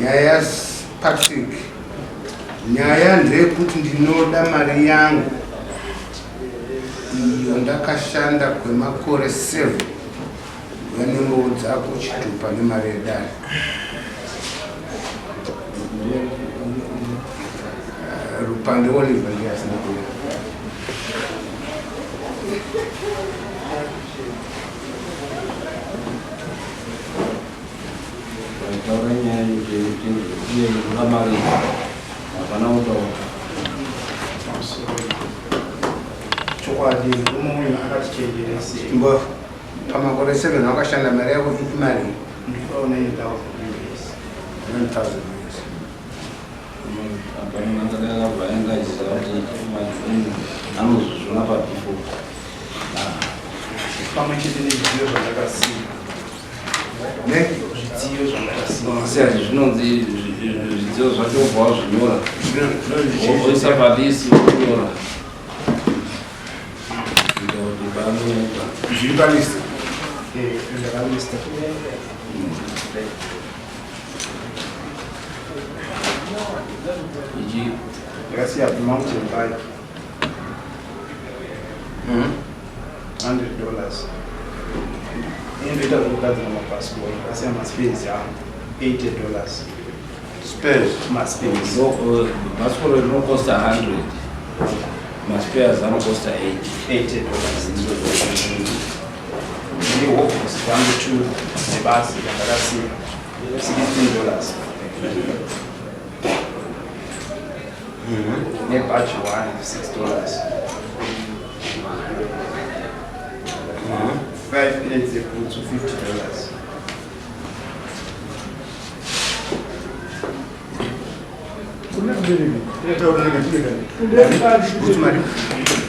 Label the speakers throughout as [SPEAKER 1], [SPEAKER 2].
[SPEAKER 1] nyaya Patrick, nyaya ndeyekuti ndinoda mari yangu iyo ndakashanda kwemakore 7 vanongoudza kuchitupa nemari yedare. Rupande Oliver ndiye asina kuya. Mbo pamakore 7 wakashanda mari yako mari 1000.
[SPEAKER 2] Grazie a mountain bike. $100. In return for that my passport, I say my space $80.
[SPEAKER 1] Spares.
[SPEAKER 2] My space.
[SPEAKER 3] Passport no cost 100. My spares don't cost $80.
[SPEAKER 2] The office down to the bus, $16. Batch 1 $6. 5 minutes they put to $50.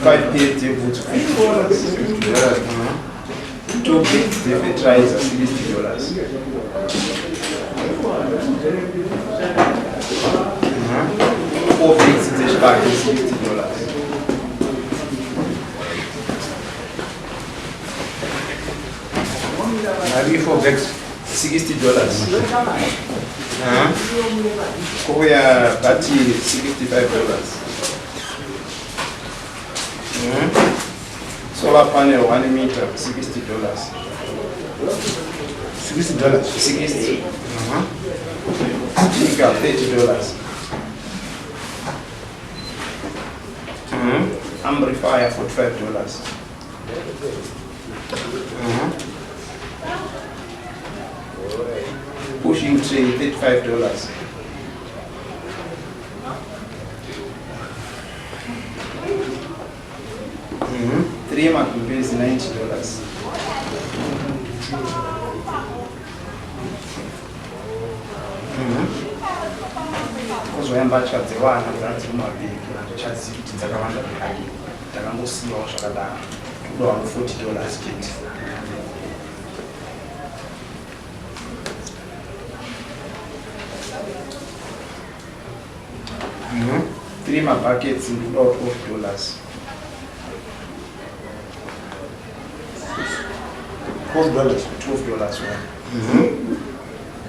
[SPEAKER 2] $5 minutes they put to $50. 2 bits they try $60. 4 bits they back $60.
[SPEAKER 1] Maybe for Vex
[SPEAKER 2] $60. Koya battery $65. Solar panel 1 meter $60.
[SPEAKER 1] $60.
[SPEAKER 2] 60. Speaker $30. Amplifier $45. Pushing tray $35. Three microwaves $90. Kuzoyamba chadzewana kuti mumabhegi chadzikuti dzakawanda pekadi takangosiyiwawo zvakadaro kudowa $40 chete. Three buckets about $12. $12.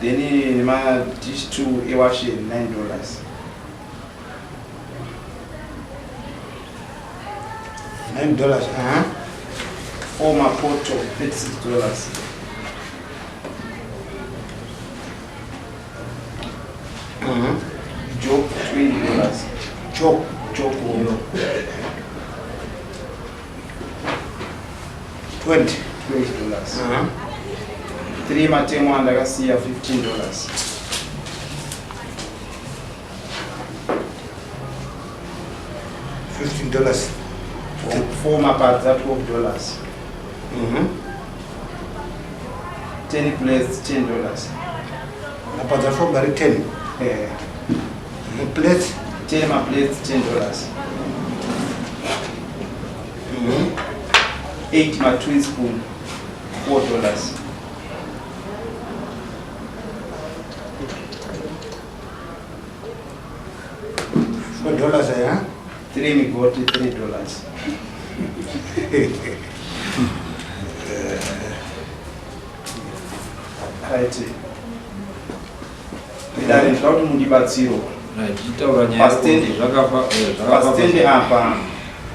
[SPEAKER 2] Then my dish 2 ewashi $9.
[SPEAKER 1] $9.
[SPEAKER 2] 4 mapoto $36. Job $20.
[SPEAKER 1] Job. $20.
[SPEAKER 2] 3 matemo andakasiya $15.
[SPEAKER 1] $15.
[SPEAKER 2] 4 mapadza $12. 10 plates $10.
[SPEAKER 1] Mapadza 4 gari 10. Plates
[SPEAKER 2] 10 plates $10. 8 twin spoon $4.
[SPEAKER 1] $4, yeah?
[SPEAKER 2] 3 migoti $3. Right. dare ndinoda kuti mundibatsiro
[SPEAKER 3] tichitaura nyaya
[SPEAKER 2] pasitende apa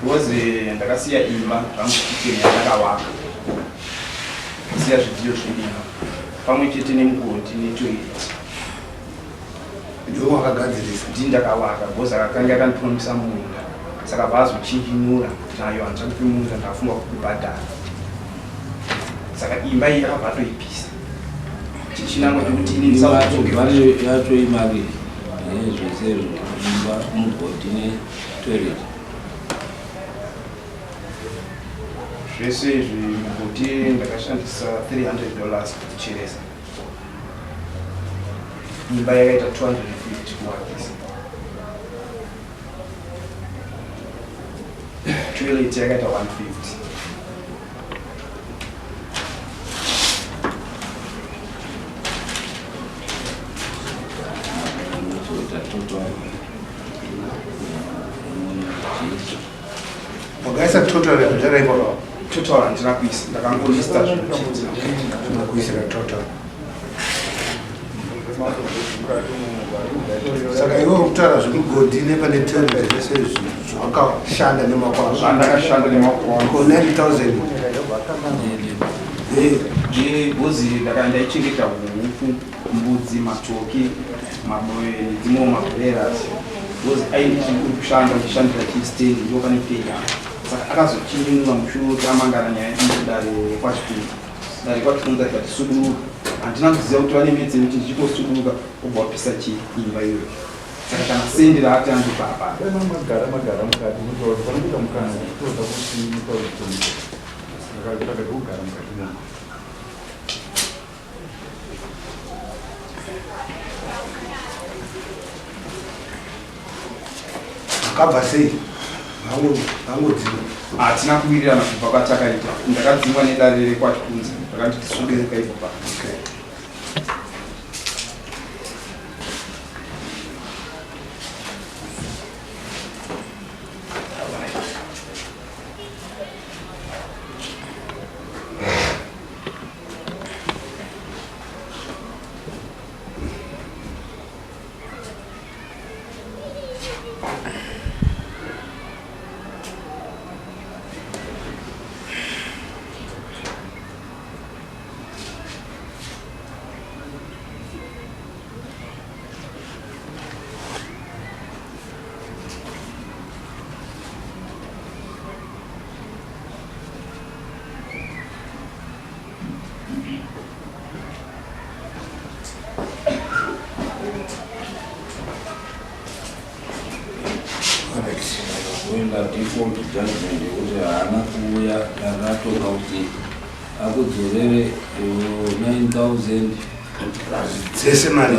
[SPEAKER 2] because ndakasiya imba zvamukicheni yandakavaka siya zvidziyo zvedimba pamwe chete nemugodi netoilet
[SPEAKER 1] ndiwo wakagadzirisa
[SPEAKER 2] ndii ndakavaka because akakanga akandipromisa munda saka vaazochinjinura kuti ayo handichakupi munda ndafunga kukubhadhara saka imba iyi yakabva atoipisa chichinangwa chekuti
[SPEAKER 3] mari yacho imari zvese imba mugodi netoilet
[SPEAKER 2] zvese izvi mugodi ndakashandisa $300 kucheresa imba yakaita 250 kuvakisa toilet yakaita 150
[SPEAKER 1] wakaisa total zvaraiporo
[SPEAKER 2] total handina kuisa ndakangolista
[SPEAKER 1] kuisira total saka iwe kutaura zvemugodi nepane toilet zvese zvawakashanda nemakwazvo
[SPEAKER 2] zvandakashanda nemakwazvo
[SPEAKER 1] ko 90,000
[SPEAKER 2] bhozi ndaichengeta huku mbudzi matoki maboye nedzimwewo mabreras bhozi ainichikuri kushanda ndichishandira chistendi ndo pane peya saka akazochinjinura mushure kuti amangana nyaya dare kwachikunza dare kwachikunza tikati suduruka handina kuziva kuti vane medzi kuti ndichikosuduruka obva wapisa chiimba iyoyo saka kana sendi raati andibaba
[SPEAKER 1] akabva sei vangodzima
[SPEAKER 2] hatina kuwirirana kubva kwatakaita ndakadzingwa nedare rekwachikunza ndakati tisvogereka ipopa
[SPEAKER 3] kuenda default judgment yekuti haana kuuya ratoka kuti akudzorere 9,000
[SPEAKER 1] dzese mari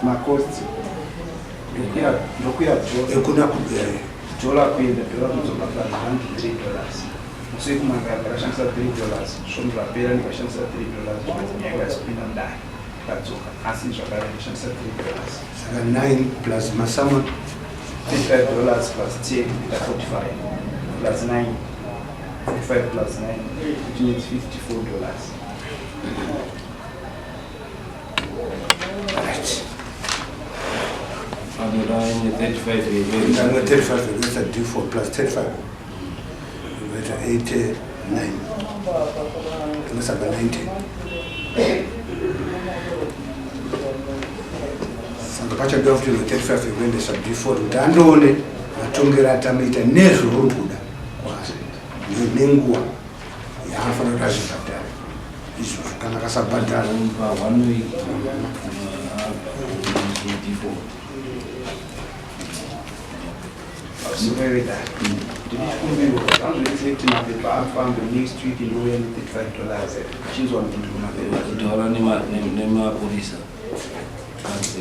[SPEAKER 1] macost
[SPEAKER 2] ndokuya
[SPEAKER 1] ekuna
[SPEAKER 2] dola kuenda dola kuzobhadhara $103 musi wekumangara ndakashandisa $3 svondo rapera ndikashandisa $3 nyaya yazopinda mudare ndadzoka asi zvakare ndishandisa $3
[SPEAKER 1] saka 9 plus masamon
[SPEAKER 2] $35 plus 10 ita 45 plus 9 45 plus 9 which means $54
[SPEAKER 3] anodaine 35
[SPEAKER 1] it's a D4 plus 35 it's 89 it's about 90 saka pachadiwa kuti 35 ikuendesa D4 kuti andoone matongero atamaita nezvouri kuda nenguva yaanofanira kuti azvibhadhara izvo kana akasabhadhara
[SPEAKER 2] Very that. Did you next week in $35? She's one to
[SPEAKER 3] kutaura nemapurisa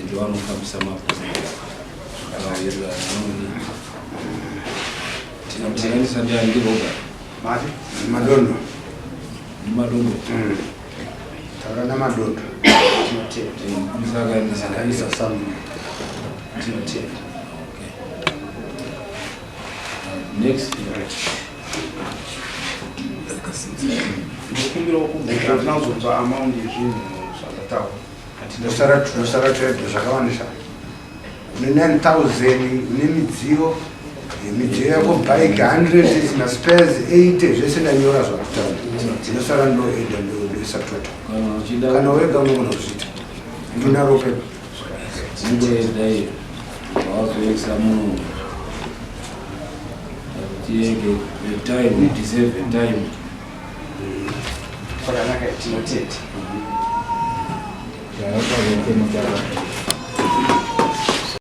[SPEAKER 3] ndo vanofambisa mapurisa tinosanganisa ndiandiroga
[SPEAKER 1] madondo
[SPEAKER 3] nemadondo
[SPEAKER 1] taura namadondo
[SPEAKER 3] sakaisa samu next
[SPEAKER 2] ndikumbira ukubhuka tinazonzwa amaundi ezvinhu zvakataura
[SPEAKER 1] tinosara toedza zvakawandisa une 9000 une midziyo yako bike 100 naspares 80 zvese ndanyora zvakutaura tinosara ndoenda ndoisa tota kana wega unogona kuzviita ndinaro pepa
[SPEAKER 3] Singoenda iyo vazoisa munhu tienge time tisave time
[SPEAKER 2] pakanaka tinotete
[SPEAKER 4] Yeah, that's why we came up